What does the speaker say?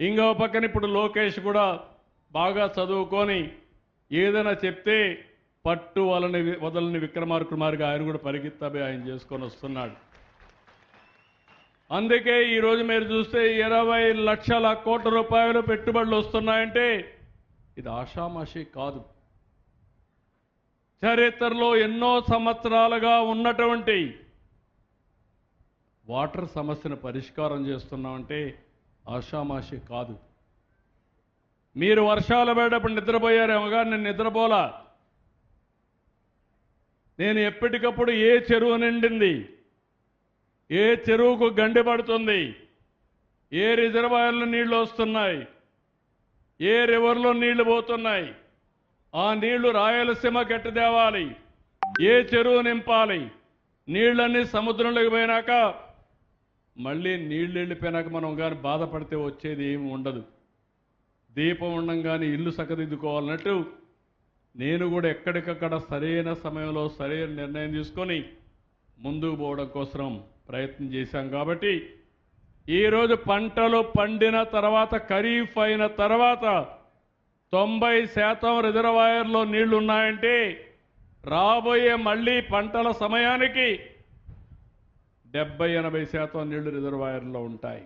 ఇంకో పక్కన ఇప్పుడు లోకేష్ కూడా బాగా చదువుకొని ఏదైనా చెప్తే పట్టు వదలని విక్రమార్కుమారిగా ఆయన కూడా పరిగెత్తబోయి ఆయన చేసుకొని వస్తున్నాడు. అందుకే ఈరోజు మీరు చూస్తే 20 లక్షల కోట్ల రూపాయలు పెట్టుబడులు వస్తున్నాయంటే ఇది ఆషామాషి కాదు. చరిత్రలో ఎన్నో సంవత్సరాలుగా ఉన్నటువంటి వాటర్ సమస్యను పరిష్కారం చేస్తున్నామంటే ఆషామాషి కాదు. మీరు వర్షాలు పడేటప్పుడు నిద్రపోయారేమో కానీ నేను నిద్రపోలా. నేను ఎప్పటికప్పుడు ఏ చెరువు నిండింది, ఏ చెరువుకు గండి పడుతుంది, ఏ రిజర్వాయర్లో నీళ్లు వస్తున్నాయి, ఏ రివర్లో నీళ్లు పోతున్నాయి, ఆ నీళ్లు రాయలసీమకి ఎట్టు తేవాలి, ఏ చెరువు నింపాలి, నీళ్ళన్నీ సముద్రంలోకి పోయినాక మళ్ళీ నీళ్ళు వెళ్ళిపోయినాక మనం కానీ బాధపడితే వచ్చేది ఏమి ఉండదు. దీపం ఉండంగానే ఇల్లు సక్కదిద్దుకోవాలన్నట్టు నేను కూడా ఎక్కడికక్కడ సరైన సమయంలో సరైన నిర్ణయం తీసుకొని ముందుకు పోవడం కోసం ప్రయత్నం చేశాం. కాబట్టి ఈరోజు పంటలు పండిన తర్వాత ఖరీఫ్ అయిన తర్వాత 90% రిజర్వాయర్లో నీళ్లు ఉన్నాయంటే రాబోయే మళ్ళీ పంటల సమయానికి 70-80% నీళ్లు రిజర్వాయర్లో ఉంటాయి.